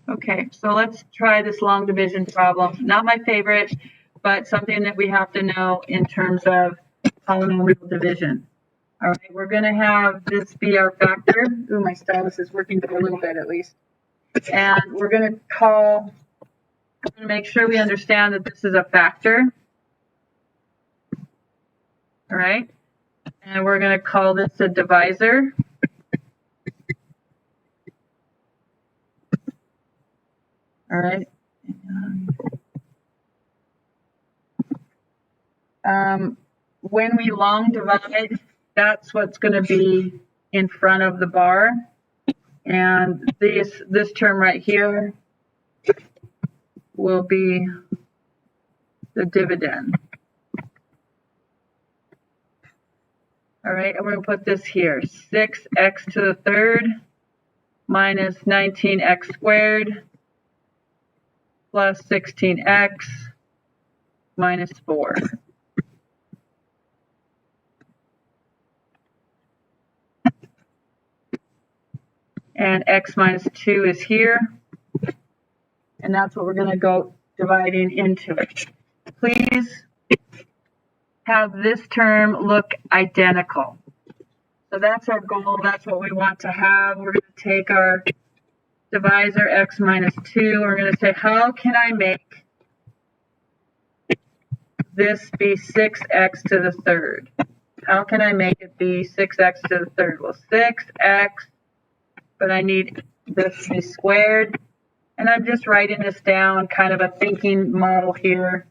Okay, so let's try this long division problem. Not my favorite, but something that we have to know in terms of polynomial division. All right, we're going to have this be our factor. Ooh, my stylus is working for a little bit at least. And we're going to make sure we understand that this is a factor. All right, and we're going to call this a divisor. All right. When we long divide, that's what's going to be in front of the bar. And this term right here will be the dividend. All right, and we're going to put this here. 6x to the third minus 19x squared plus 16x minus 4. And x minus 2 is here. And that's what we're going to go dividing into it. Please have this term look identical. So that's our goal. That's what we want to have. We're going to take our divisor x minus 2. We're going to say, how can I make this be 6x to the third? How can I make it be 6x to the third? Well, 6x, but I need this to be squared. And I'm just writing this down, kind of a thinking model here.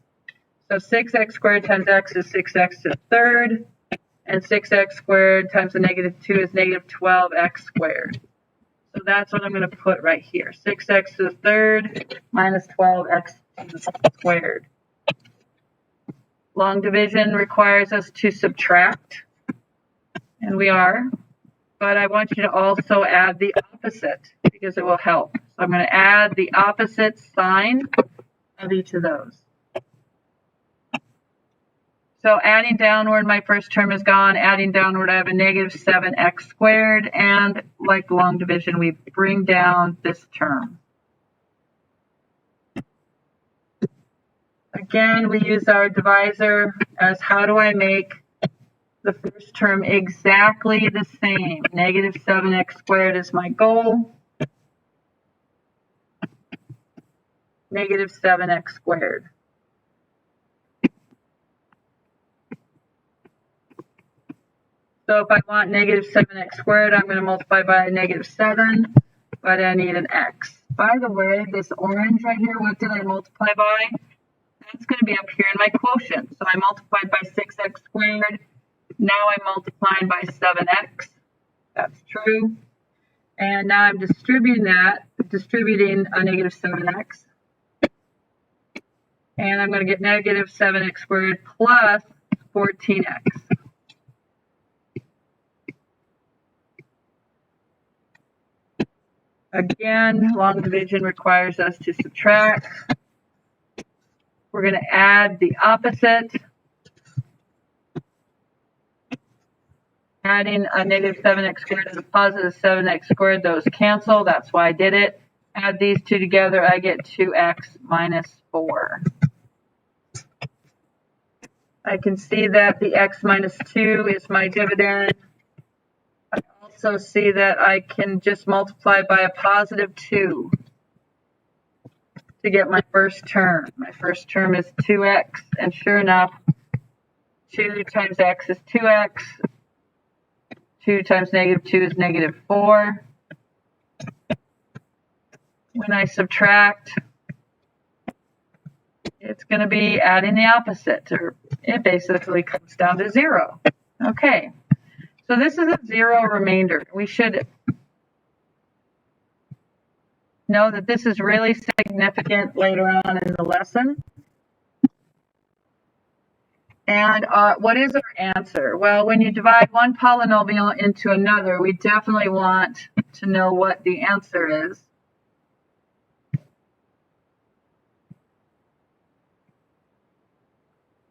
So 6x squared times x is 6x to the third. And 6x squared times the negative 2 is negative 12x squared. So that's what I'm going to put right here. 6x to the third minus 12x squared. Long division requires us to subtract, and we are. But I want you to also add the opposite because it will help. So I'm going to add the opposite sign of each of those. So adding downward, my first term is gone. Adding downward, I have a negative 7x squared. And like long division, we bring down this term. Again, we use our divisor as how do I make the first term exactly the same. Negative 7x squared is my goal. Negative 7x squared. So if I want negative 7x squared, I'm going to multiply by a negative 7, but I need an x. By the way, this orange right here, what did I multiply by? That's going to be up here in my quotient. So I multiplied by 6x squared. Now I'm multiplying by 7x. That's true. And now I'm distributing a negative 7x. And I'm going to get negative 7x squared plus 14x. Again, long division requires us to subtract. We're going to add the opposite. Adding a negative 7x squared and a positive 7x squared, those cancel. That's why I did it. Add these two together, I get 2x minus 4. I can see that the x minus 2 is my dividend. I also see that I can just multiply by a positive 2 to get my first term. My first term is 2x, and sure enough, 2 times x is 2x. 2 times negative 2 is negative 4. When I subtract, it's going to be adding the opposite, or it basically comes down to 0. Okay, so this is a 0 remainder. We should know that this is really significant later on in the lesson. And what is our answer? Well, when you divide one polynomial into another, we definitely want to know what the answer is.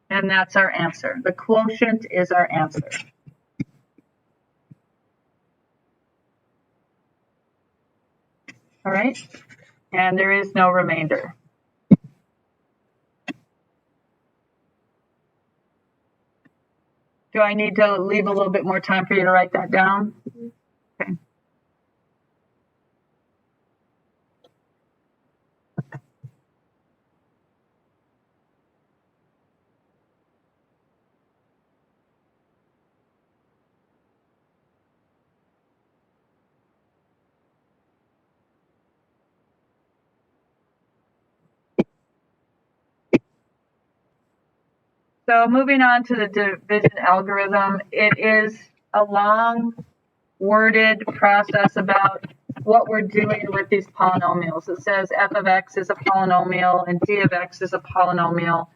And that's our answer. The quotient is our answer. All right. and there is no remainder. Do I need to leave a little bit more time for you to write that down? Okay. So moving on to the division algorithm, it is a long worded process about what we're doing with these polynomials. It says f of x is a polynomial and d of x is a polynomial,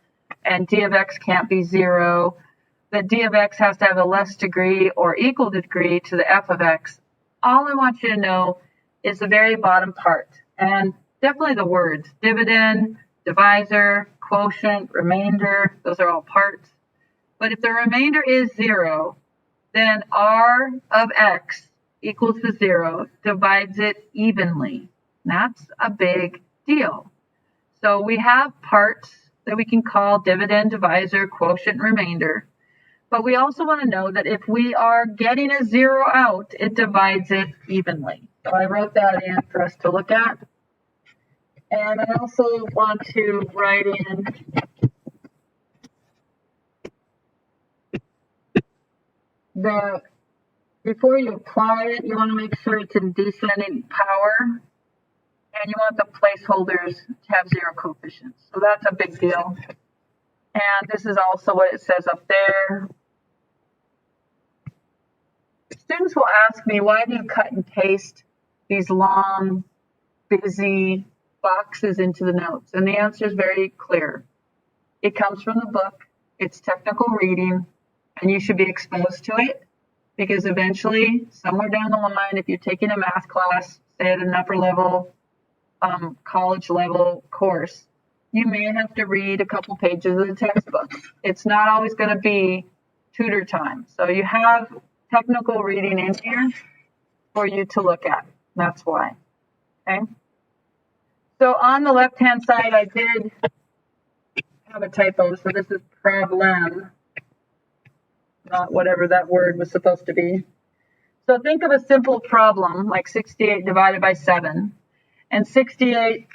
and d of x can't be 0. That d of x has to have a less degree or equal degree to the f of x. All I want you to know is the very bottom part, and definitely the words dividend, divisor, quotient, remainder, those are all parts. But if the remainder is 0, then r of x equals to 0 divides it evenly. That's a big deal. So we have parts that we can call dividend, divisor, quotient, remainder. But we also want to know that if we are getting a 0 out, it divides it evenly. So I wrote that in for us to look at. And I also want to write in before you apply it, you want to make sure it's in descending power, and you want the placeholders to have 0 coefficients. So that's a big deal. And this is also what it says up there. Students will ask me, why do you cut and paste these long, busy boxes into the notes? And the answer is very clear. It comes from the book, it's technical reading, and you should be exposed to it, because eventually, somewhere down the line, if you're taking a math class, say at an upper level, college level course, you may have to read a couple pages of the textbook. It's not always going to be tutor time. So you have technical reading in here for you to look at. That's why. Okay. So on the left-hand side, I did have a typo. So this is problem, not whatever that word was supposed to be. So think of a simple problem like 68 divided by 7. And 68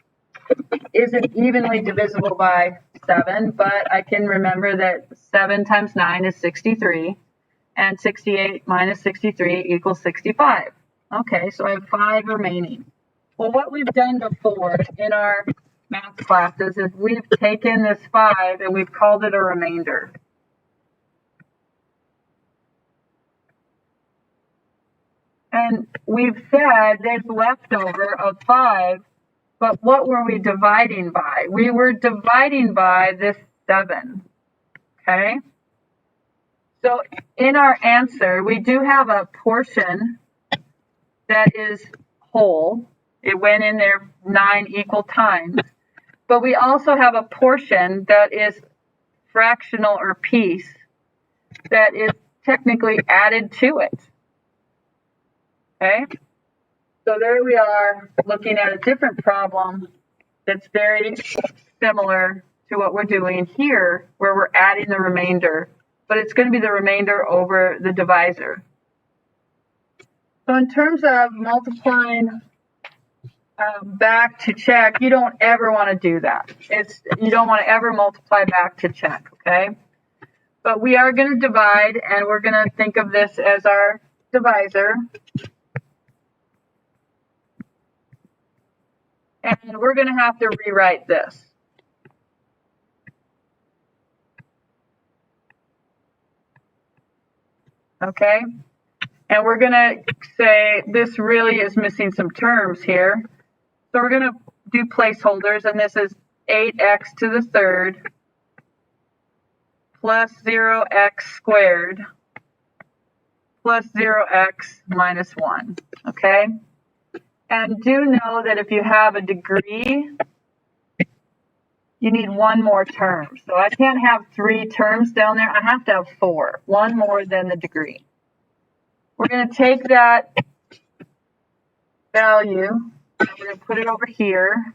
isn't evenly divisible by 7, but I can remember that 7 times 9 is 63. And 68 minus 63 equals 65. Okay, so I have 5 remaining. Well, what we've done before in our math classes is we've taken this 5 and we've called it a remainder. And we've said there's leftover of 5, but what were we dividing by? We were dividing by this 7, okay? So in our answer, we do have a portion that is whole. It went in there 9 equal times. But we also have a portion that is fractional or piece that is technically added to it. Okay? So there we are looking at a different problem that's very similar to what we're doing here, where we're adding the remainder. But it's going to be the remainder over the divisor. So in terms of multiplying back to check, you don't ever want to do that. You don't want to ever multiply back to check, okay? But we are going to divide, and we're going to think of this as our divisor. And we're going to have to rewrite this. Okay? And we're going to say this really is missing some terms here. So we're going to do placeholders, and this is 8x to the third plus 0x squared plus 0x minus 1. Okay? And do know that if you have a degree, you need 1 more term. So I can't have 3 terms down there. I have to have 4, 1 more than the degree. We're going to take that value we're going to put it over here.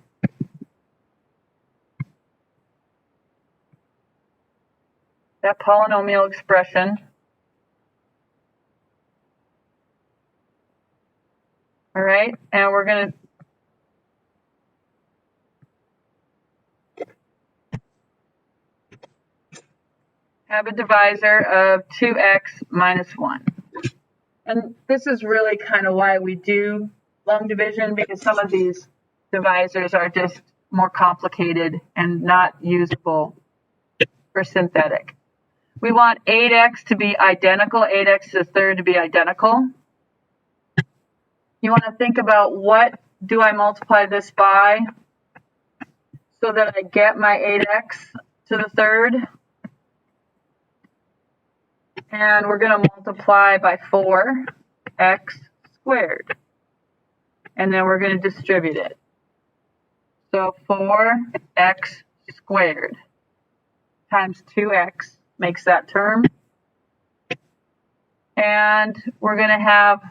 That polynomial expression. All right, and we're going to have a divisor of 2x minus 1. And this is really kind of why we do long division, because some of these divisors are just more complicated and not usable for synthetic. We want 8x to be identical, 8x to the third to be identical. You want to think about what do I multiply this by so that I get my 8x to the third. And we're going to multiply by 4x squared. And then we're going to distribute it. So 4x squared times 2x makes that term. And we're going to have,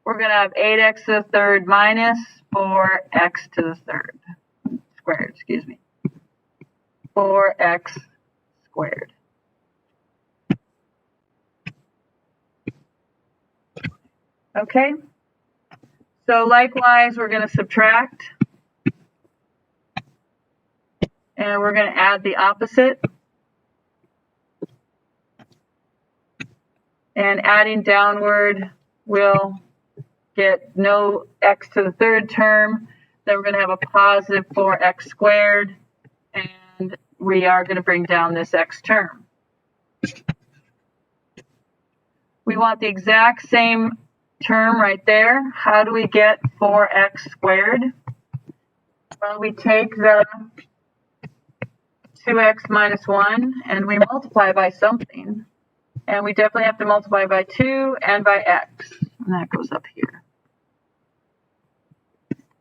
we're going to have 8x to the third minus 4x to the third squared, 4x squared. Okay, so likewise, we're going to subtract. And we're going to add the opposite. And adding downward, we'll get no x to the third term. Then we're going to have a positive 4x squared. And we are going to bring down this x term. We want the exact same term right there. How do we get 4x squared? Well, we take the 2x minus 1 and we multiply by something. And we definitely have to multiply by 2 and by x. And that goes up here.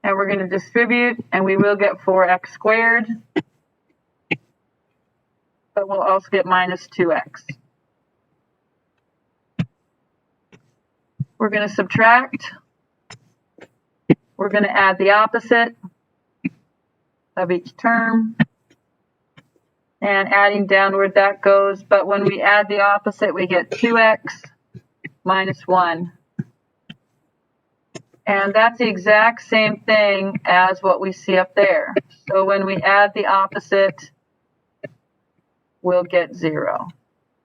And we're going to distribute, and we will get 4x squared. But we'll also get minus 2x. We're going to subtract. We're going to add the opposite of each term. And adding downward, that goes. But when we add the opposite, we get 2x minus 1. And that's the exact same thing as what we see up there. So when we add the opposite, we'll get 0.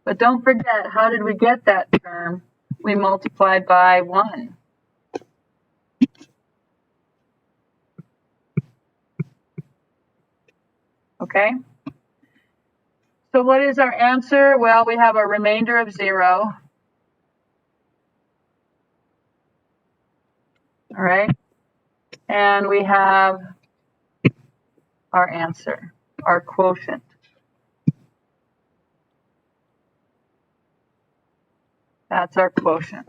But don't forget, how did we get that term? We multiplied by 1. Okay? So what is our answer? Well, we have a remainder of 0. All right? And we have our answer, our quotient. That's our quotient.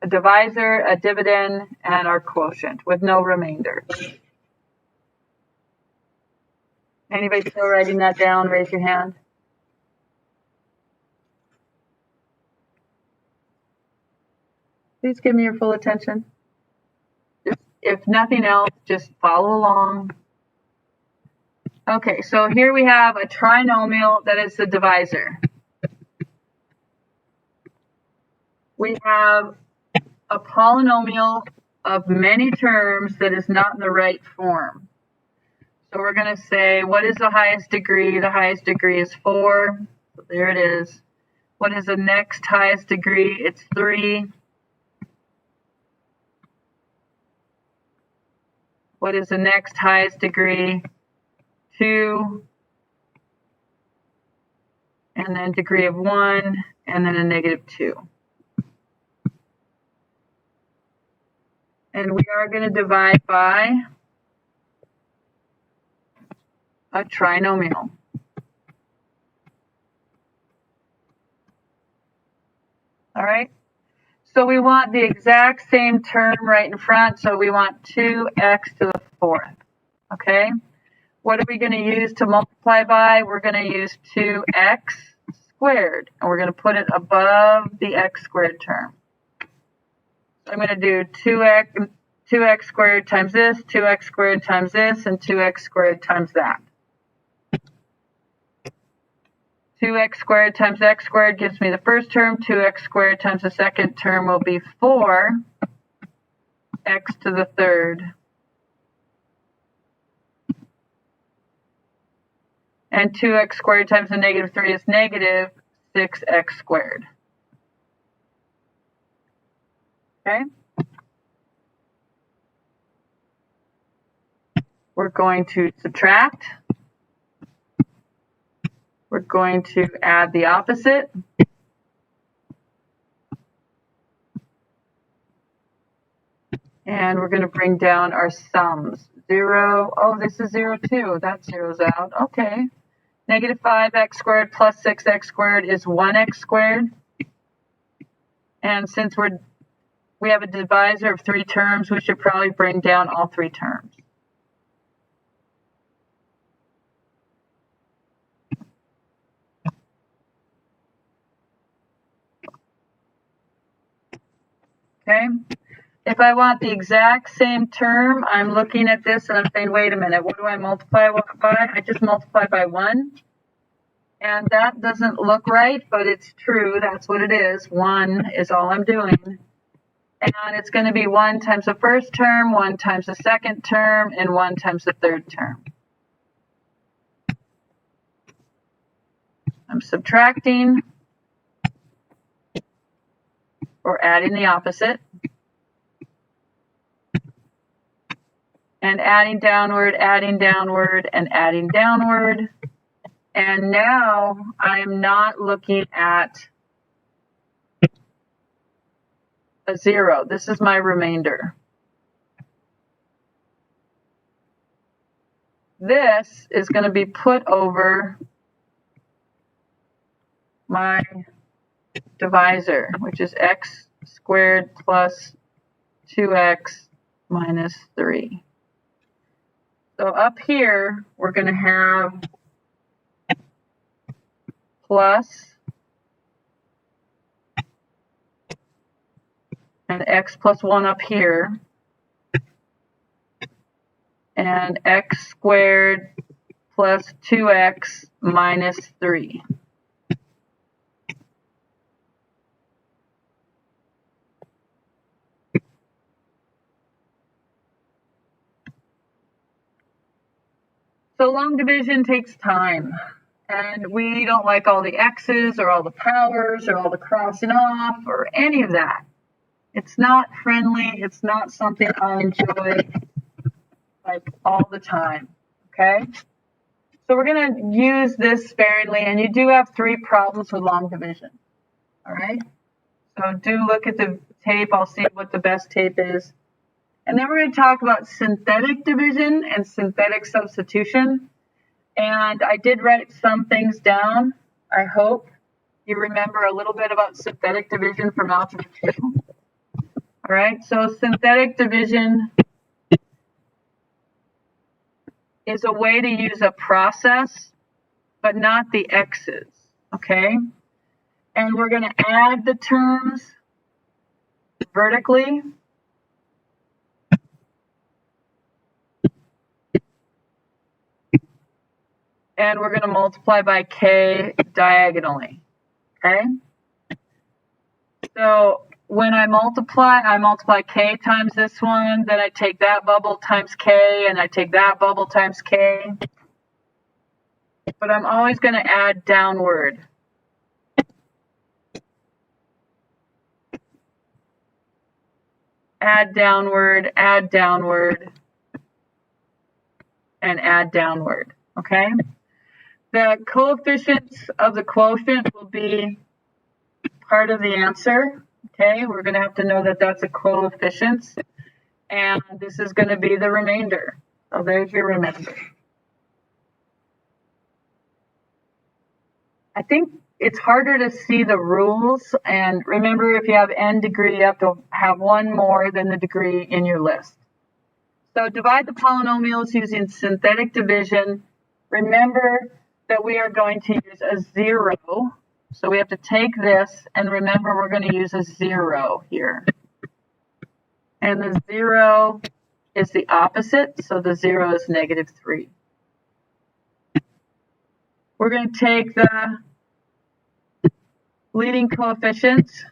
A divisor, a dividend, and our quotient with no remainder. Anybody still writing that down? Raise your hand. Please give me your full attention. If nothing else, just follow along. Okay, so here we have a trinomial that is the divisor. We have a polynomial of many terms that is not in the right form. So we're going to say, what is the highest degree? The highest degree is 4. So there it is. What is the next highest degree? It's 3. What is the next highest degree? 2. And then degree of 1, and then a negative 2. And we are going to divide by a trinomial. All right. So we want the exact same term right in front. So we want 2x to the 4th. Okay. What are we going to use to multiply by? We're going to use 2x squared. And we're going to put it above the x squared term. I'm going to do 2x squared times this, 2x squared times this, and 2x squared times that. 2x squared times x squared gives me the first term. 2x squared times the second term will be 4x to the third. And 2x squared times the negative 3 is negative 6x squared. Okay? We're going to subtract. We're going to add the opposite. And we're going to bring down our sums. 0, oh, this is 0 too. That zeroes out. Okay. Negative 5x squared plus 6x squared is 1x squared. And since we have a divisor of 3 terms, we should probably bring down all 3 terms. Okay. If I want the exact same term, I'm looking at this and I'm saying, wait a minute, what do I multiply by? I just multiply by 1. And that doesn't look right, but it's true. That's what it is. 1 is all I'm doing. And it's going to be 1 times the first term, 1 times the second term, and 1 times the third term. I'm subtracting or adding the opposite. And adding downward, and adding downward. And now I'm not looking at a 0. This is my remainder. This is going to be put over my divisor, which is x squared plus 2x minus 3. So up here, we're going to have plus and x plus 1 up here, and x squared plus 2x minus 3. So long division takes time, and we don't like all the x's or all the powers or all the crossing off or any of that. It's not friendly. It's not something I enjoy like all the time, okay? So we're going to use this sparingly, and you do have 3 problems with long division, all right? So do look at the tape. I'll see what the best tape is. And then we're going to talk about synthetic division and synthetic substitution. And I did write some things down. I hope you remember a little bit about synthetic division from Algebra 2. All right, so synthetic division is a way to use a process, but not the x's, okay? And we're going to add the terms vertically. And we're going to multiply by k diagonally, okay? So when I multiply k times this one, then I take that bubble times k, and I take that bubble times k. But I'm always going to add downward. Add downward, and add downward, okay? The coefficients of the quotient will be part of the answer, okay? We're going to have to know that that's a coefficient, and this is going to be the remainder. So there's your remainder. I think it's harder to see the rules, and remember, if you have n degree, you have to have 1 more than the degree in your list. So divide the polynomials using synthetic division. Remember that we are going to use a 0. So we have to take this, and remember we're going to use a 0 here. And the 0 is the opposite, so the 0 is -3. We're going to take the leading coefficients,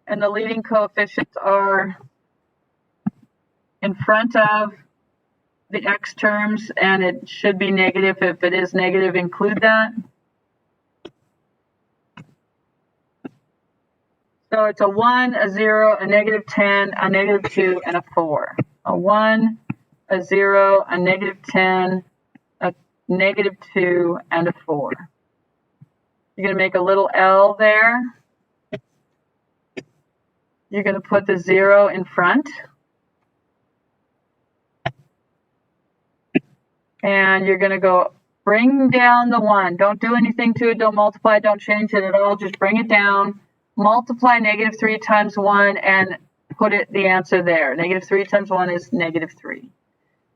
and the leading coefficients are in front of the x terms, and it should be negative. If it is negative, include that. So it's a 1, a 0, a -10, a -2, and a 4. A 1, a 0, a -10, a -2, and a 4. You're going to make a little L there. You're going to put the 0 in front. And you're going to go bring down the 1. Don't do anything to it. Don't multiply. Don't change it at all. Just bring it down. Multiply -3 times 1 and put the answer there. -3 times 1 is -3.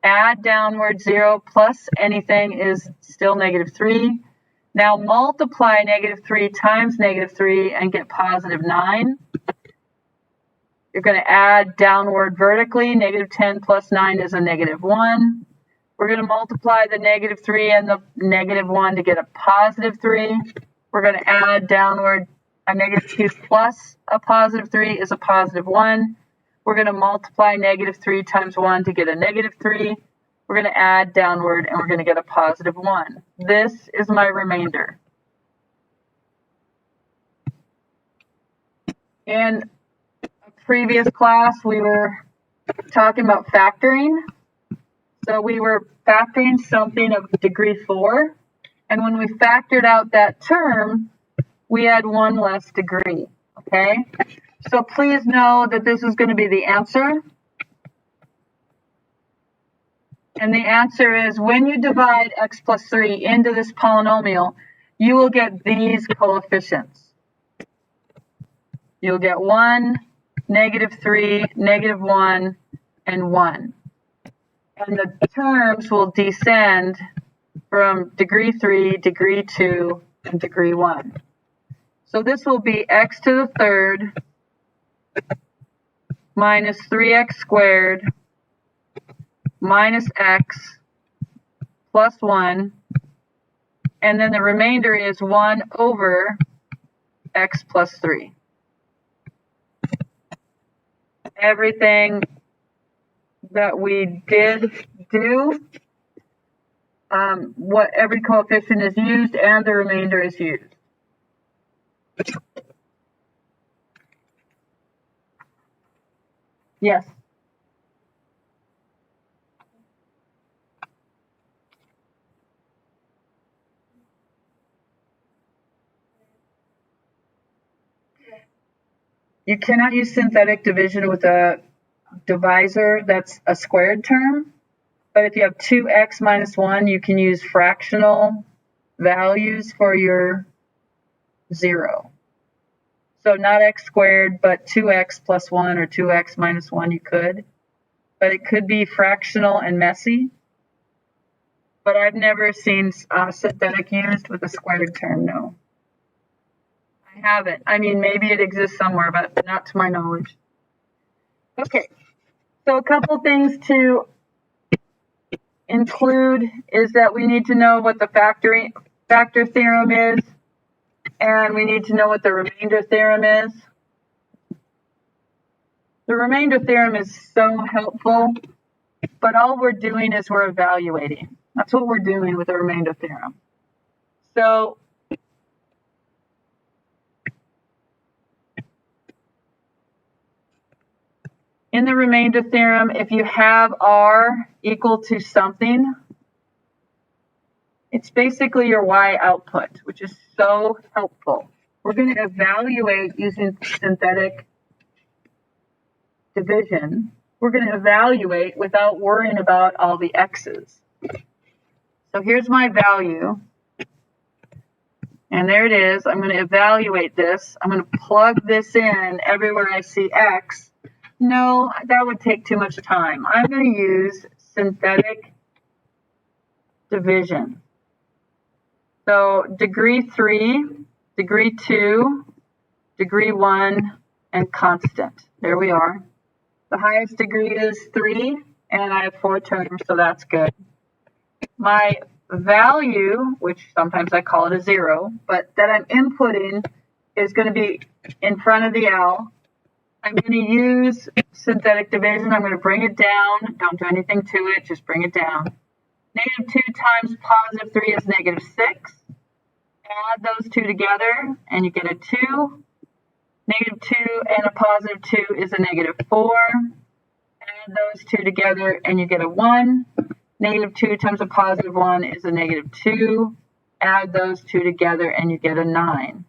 Add downward 0 plus anything is still -3. Now multiply -3 times -3 and get +9. You're going to add downward vertically. -10 plus 9 is a -1. We're going to multiply the -3 and the -1 to get a +3. We're going to add downward a -2 plus a +3 is a +1. We're going to multiply -3 times 1 to get a -3. We're going to add downward and we're going to get a +1. This is my remainder. In a previous class, we were talking about factoring. So we were factoring something of degree 4. And when we factored out that term, we had 1 less degree, okay? So please know that this is going to be the answer. And the answer is when you divide x plus 3 into this polynomial, you will get these coefficients. You'll get 1, -3, -1, and 1. And the terms will descend from degree 3, degree 2, and degree 1. So this will be x to the 3rd minus 3x squared minus x plus 1. And then the remainder is 1 over x plus 3. Everything that we did do, what every coefficient is used and the remainder is used. Yes. You cannot use synthetic division with a divisor that's a squared term. But if you have 2x minus 1, you can use fractional values for your 0. So not x squared, but 2x plus 1 or 2x minus 1 you could. But it could be fractional and messy. But I've never seen synthetic used with a squared term, no. I haven't. I mean, maybe it exists somewhere, but not to my knowledge. Okay, so a couple things to include is that we need to know what the factor theorem is, and we need to know what the remainder theorem is. The remainder theorem is so helpful, but all we're doing is we're evaluating. That's what we're doing with the remainder theorem. So in the remainder theorem, if you have R equal to something, it's basically your Y output, which is so helpful. We're going to evaluate using synthetic division. We're going to evaluate without worrying about all the X's. So here's my value. And there it is. I'm going to evaluate this. I'm going to plug this in everywhere I see X. No, that would take too much time. I'm going to use synthetic division. So degree 3, degree 2, degree 1, and constant. There we are. The highest degree is 3, and I have 4 terms, so that's good. My value, which sometimes I call it a 0, but that I'm inputting is going to be in front of the L. I'm going to use synthetic division. I'm going to bring it down. Don't do anything to it. Just bring it down. Negative 2 times positive 3 is negative 6. Add those two together, and you get a 2. Negative 2 and a positive 2 is a negative 4. Add those two together, and you get a 1. Negative 2 times a positive 1 is a negative 2. Add those two together, and you get a 9.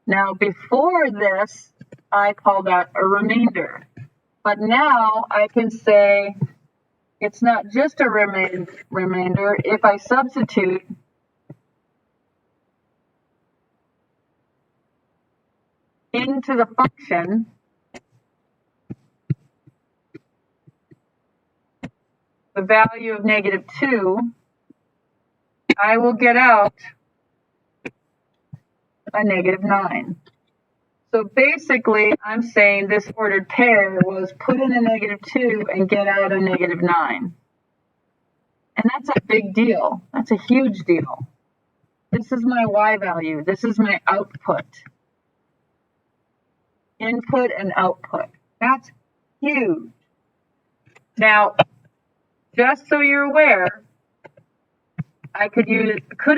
Now, before this, I call that a remainder. But now I can say it's not just a remainder. If I substitute into the function the value of negative 2, I will get out a negative 9. So basically, I'm saying this ordered pair was put in a negative 2 and get out a negative 9. And that's a big deal. That's a huge deal. This is my Y value. This is my output. Input and output. That's huge. Now, just so you're aware, I could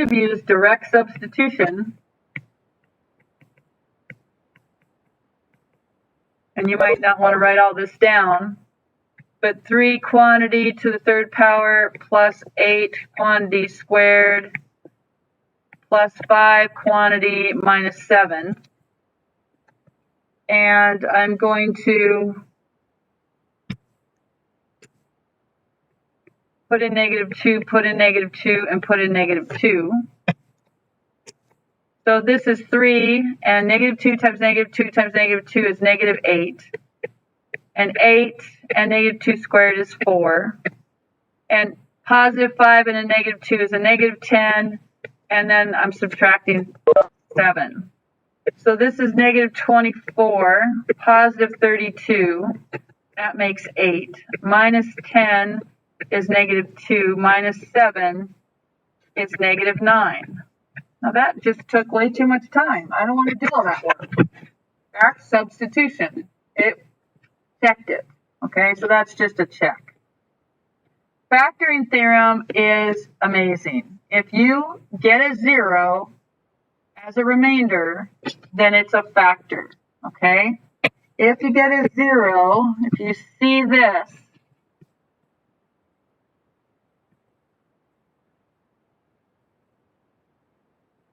have used direct substitution. And you might not want to write all this down, but 3 quantity to the 3rd power plus 8 quantity squared plus 5 quantity minus 7. And I'm going to put in negative 2, put in negative 2, and put in negative 2. So this is 3, and negative 2 times negative 2 times negative 2 is negative 8. And 8 and negative 2 squared is 4. And positive 5 and a negative 2 is a negative 10. And then I'm subtracting 7. So this is negative 24, positive 32. That makes 8. Minus 10 is negative 2. Minus 7 is negative 9. Now that just took way too much time. I don't want to do all that work. That's substitution. It checked it. Okay, so that's just a check. Factoring theorem is amazing. If you get a 0 as a remainder, then it's a factor. Okay? If you get a 0, if you see this,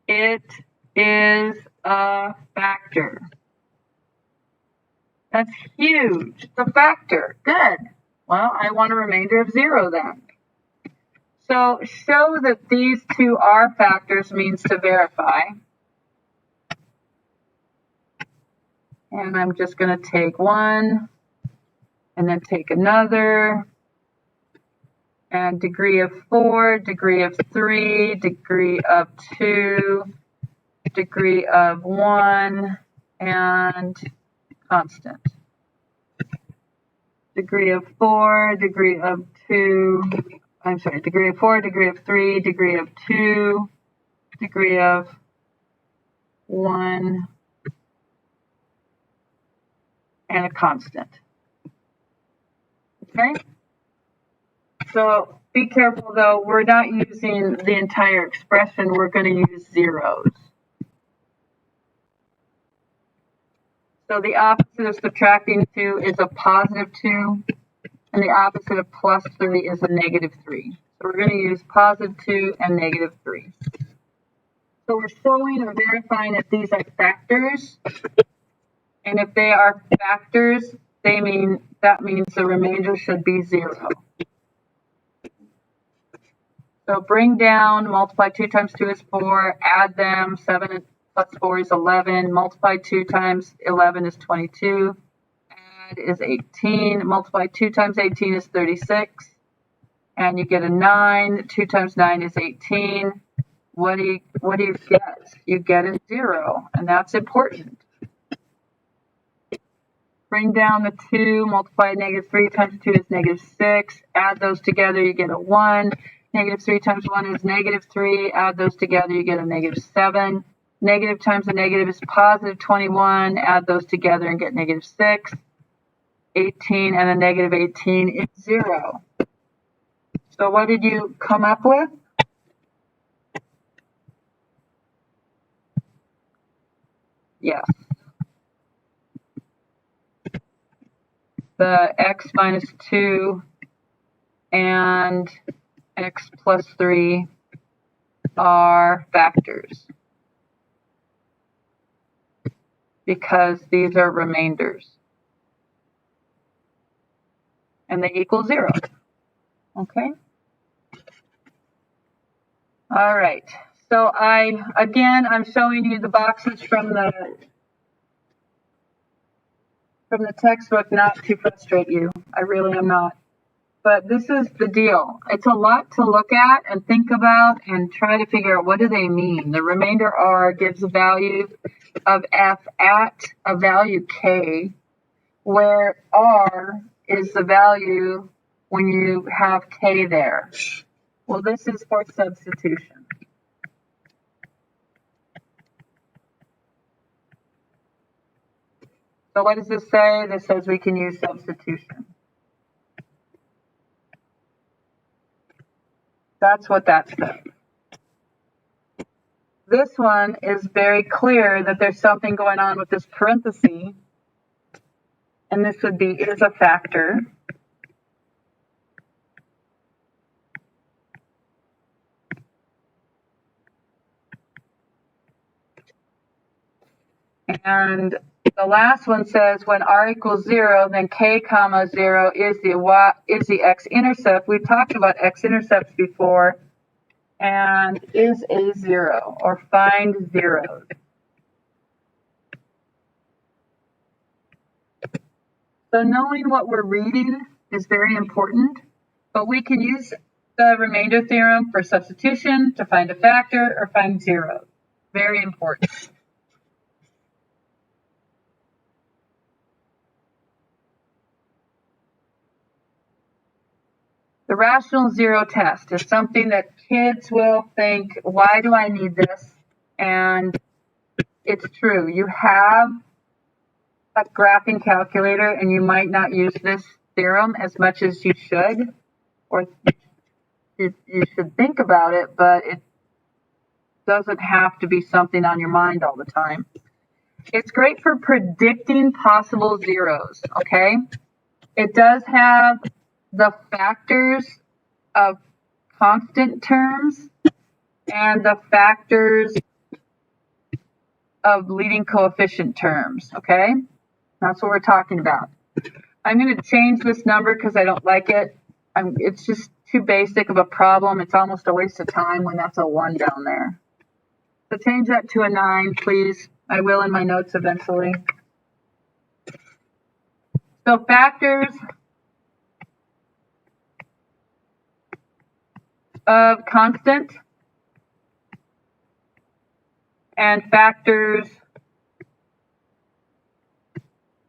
it is a factor. That's huge. It's a factor. Good. Well, I want a remainder of 0 then. So show that these two are factors means to verify. And I'm just going to take one and then take another. And degree of 4, degree of 3, degree of 2, degree of 1, and constant. Degree of 4, degree of 2, degree of 4, degree of 3, degree of 2, degree of 1, and a constant. Okay? So be careful though, we're not using the entire expression, we're going to use zeros. So the opposite of subtracting 2 is a positive 2, and the opposite of plus 3 is a negative 3. So we're going to use positive 2 and negative 3. So we're showing or verifying that these are factors, and if they are factors, that means the remainder should be 0. So bring down, multiply 2 times 2 is 4, add them, 7 plus 4 is 11, multiply 2 times 11 is 22, add is 18, multiply 2 times 18 is 36, and you get a 9, 2 times 9 is 18. What do you get? You get a 0, and that's important. Bring down the 2, multiply -3 times 2 is -6. Add those together, you get a 1. -3 times 1 is -3. Add those together, you get a -7. Negative times a negative is positive 21. Add those together and get -6. 18 and a -18 is 0. So what did you come up with? Yes. The x minus 2 and x plus 3 are factors because these are remainders and they equal 0. Okay. All right. So I'm showing you the boxes from the textbook not to frustrate you. I really am not. But this is the deal. It's a lot to look at and think about and try to figure out what do they mean. The remainder R gives a value of F at a value K, where R is the value when you have K there. Well, this is for substitution. So what does this say? This says we can use substitution. That's what that says. This one is very clear that there's something going on with this parenthesis, and this would be is a factor. And the last one says when R equals 0, then K comma 0 is the x-intercept. We've talked about x-intercepts before. And is a 0 or find zeros. So knowing what we're reading is very important, but we can use the remainder theorem for substitution to find a factor or find zeros. Very important. The rational zero test is something that kids will think, why do I need this? And it's true. You have a graphing calculator and you might not use this theorem as much as you should, or you should think about it, but it doesn't have to be something on your mind all the time. It's great for predicting possible zeros, okay? It does have the factors of constant terms and the factors of leading coefficient terms, okay? That's what we're talking about. I'm going to change this number because I don't like it. It's just too basic of a problem. It's almost a waste of time when that's a 1 down there. So change that to a 9, please. I will in my notes eventually. So factors of constant and factors,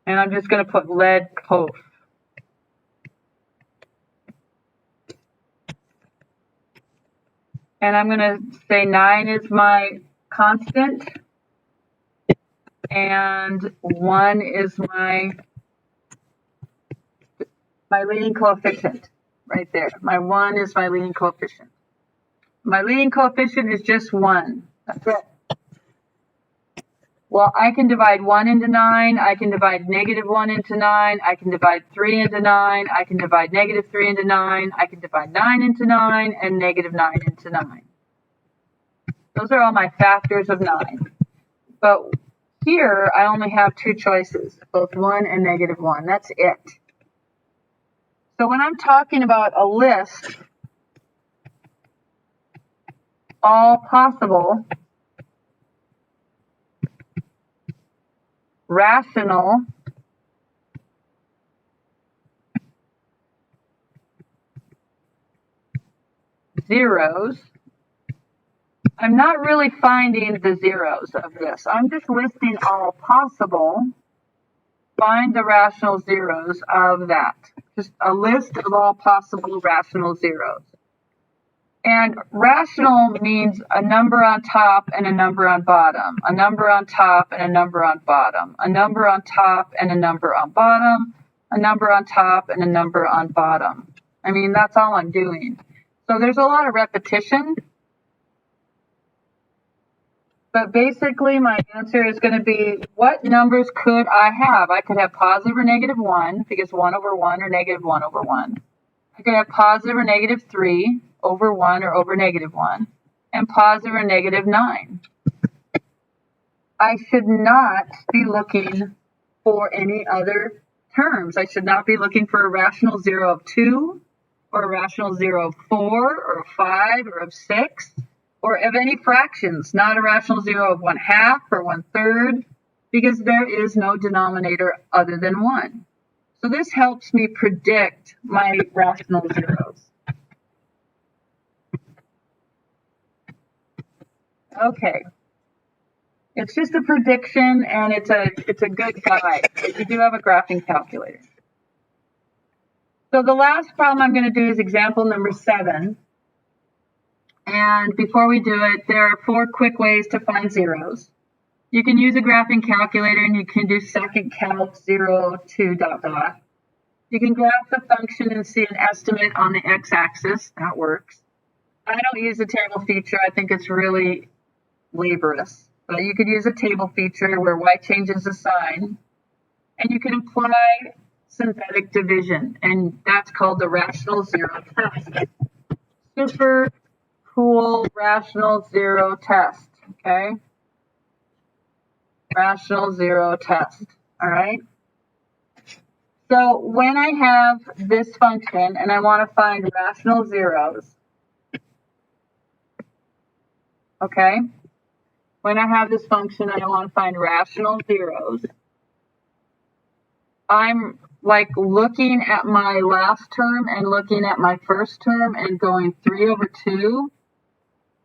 and I'm just going to put lead coef. And I'm going to say 9 is my constant and 1 is my leading coefficient right there. My 1 is my leading coefficient. My leading coefficient is just 1. That's it. Well, I can divide 1 into 9. I can divide -1 into 9. I can divide 3 into 9. I can divide -3 into 9. I can divide 9 into 9 and -9 into 9. Those are all my factors of 9. But here, I only have 2 choices, both 1 and -1. That's it. So when I'm talking about a list, all possible rational zeros, I'm not really finding the zeros of this. I'm just listing all possible find the rational zeros of that. Just a list of all possible rational zeros. And rational means a number on top and a number on bottom, a number on top and a number on bottom, a number on top and a number on bottom, a number on top and a number on bottom. I mean, that's all I'm doing. So there's a lot of repetition. But basically, my answer is going to be, what numbers could I have? I could have positive or negative 1, because 1 over 1 or negative 1 over 1. I could have positive or negative 3 over 1 or over negative 1, and positive or negative 9. I should not be looking for any other terms. I should not be looking for a rational zero of 2, or a rational zero of 4, or of 5, or of 6, or of any fractions, not a rational zero of 1/2 or 1/3, because there is no denominator other than 1. So this helps me predict my rational zeros. Okay. It's just a prediction, and it's a good guide. You do have a graphing calculator. So the last problem I'm going to do is example number 7. And before we do it, there are 4 quick ways to find zeros. You can use a graphing calculator, and you can do second calc 0 to ... You can graph the function and see an estimate on the x-axis. That works. I don't use a table feature. I think it's really laborious. But you could use a table feature where y changes the sign. And you can apply synthetic division, and that's called the rational zero test. Super cool rational zero test, okay? Rational zero test, all right? So when I have this function and I want to find rational zeros, okay? When I have this function and I want to find rational zeros, I'm like looking at my last term and looking at my first term and going 3 over 2.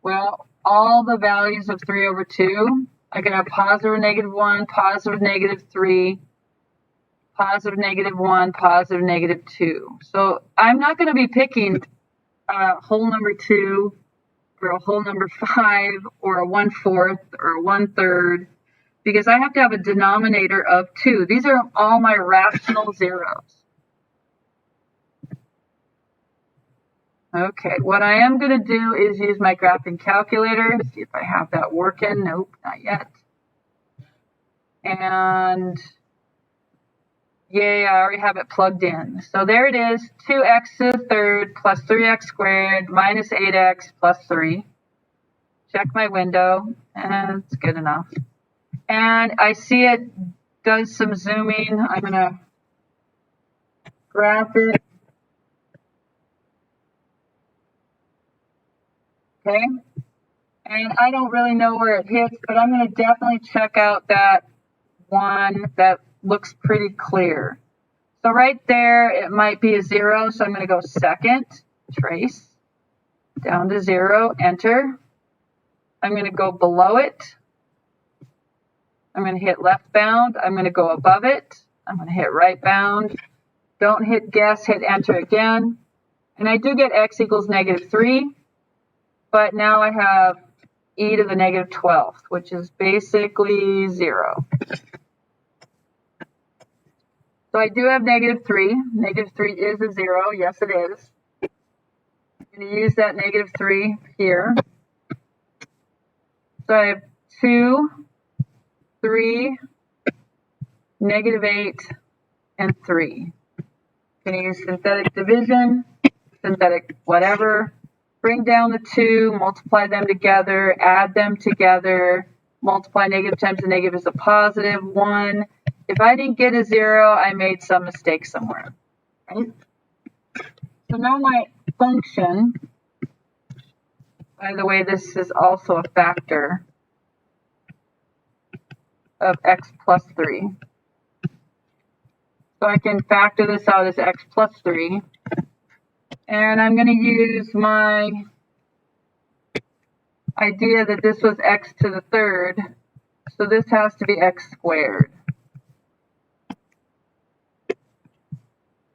Well, all the values of 3 over 2, I can have positive or negative 1, positive negative 3, positive negative 1, positive negative 2. So I'm not going to be picking whole number 2 or a whole number 5 or a 1/4 or a 1/3, because I have to have a denominator of 2. These are all my rational zeros. Okay, what I am going to do is use my graphing calculator, see if I have that working. Nope, not yet. And yay, I already have it plugged in. So there it is, 2x to the third plus 3x squared minus 8x plus 3. Check my window, and it's good enough. And I see it does some zooming. I'm going to graph it. Okay, and I don't really know where it hits, but I'm going to definitely check out that one that looks pretty clear. So right there, it might be a 0, so I'm going to go second, trace, down to 0, enter. I'm going to go below it. I'm going to hit left bound. I'm going to go above it. I'm going to hit right bound. Don't hit guess, hit enter again. And I do get x equals -3. But now I have e to the -12th, which is basically 0. So I do have -3. -3 is a 0. Yes, it is. I'm going to use that -3 here. So I have 2, 3, -8, and 3. I'm going to use synthetic division, synthetic whatever. Bring down the 2, multiply them together, add them together, multiply negative times a negative is a positive, 1. If I didn't get a 0, I made some mistake somewhere. Right? So now my function, by the way, this is also a factor of x plus 3. So I can factor this out as x plus 3. And I'm going to use my idea that this was x to the third. So this has to be x squared.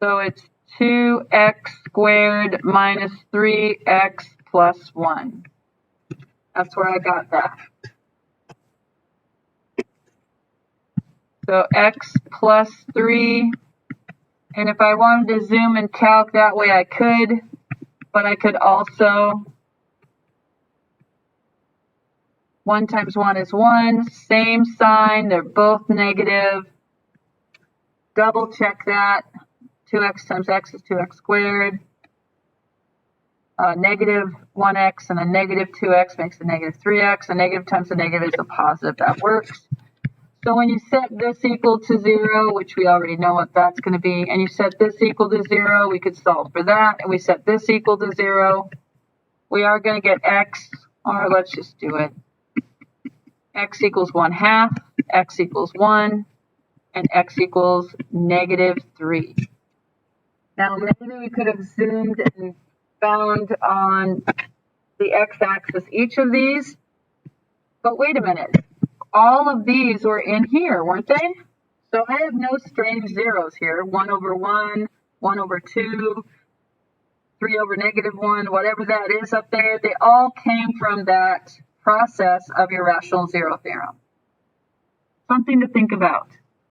So it's 2x squared minus 3x plus 1. That's where I got that. So x plus 3. And if I wanted to zoom and calc that way, I could. But I could also, 1 times 1 is 1. Same sign. They're both negative. Double check that. 2x times x is 2x squared. Negative 1x and a negative 2x makes a negative 3x. A negative times a negative is a positive. That works. So when you set this equal to 0, which we already know what that's going to be, and you set this equal to 0, we could solve for that. And we set this equal to 0. We are going to get x, or let's just do it. X equals 1/2, x equals 1, and x equals negative 3. Now maybe we could have zoomed and found on the x-axis each of these, but wait a minute. All of these were in here, weren't they? So I have no strange zeros here. 1 over 1, 1 over 2, 3 over negative 1, whatever that is up there. They all came from that process of your rational zero theorem. Something to think about.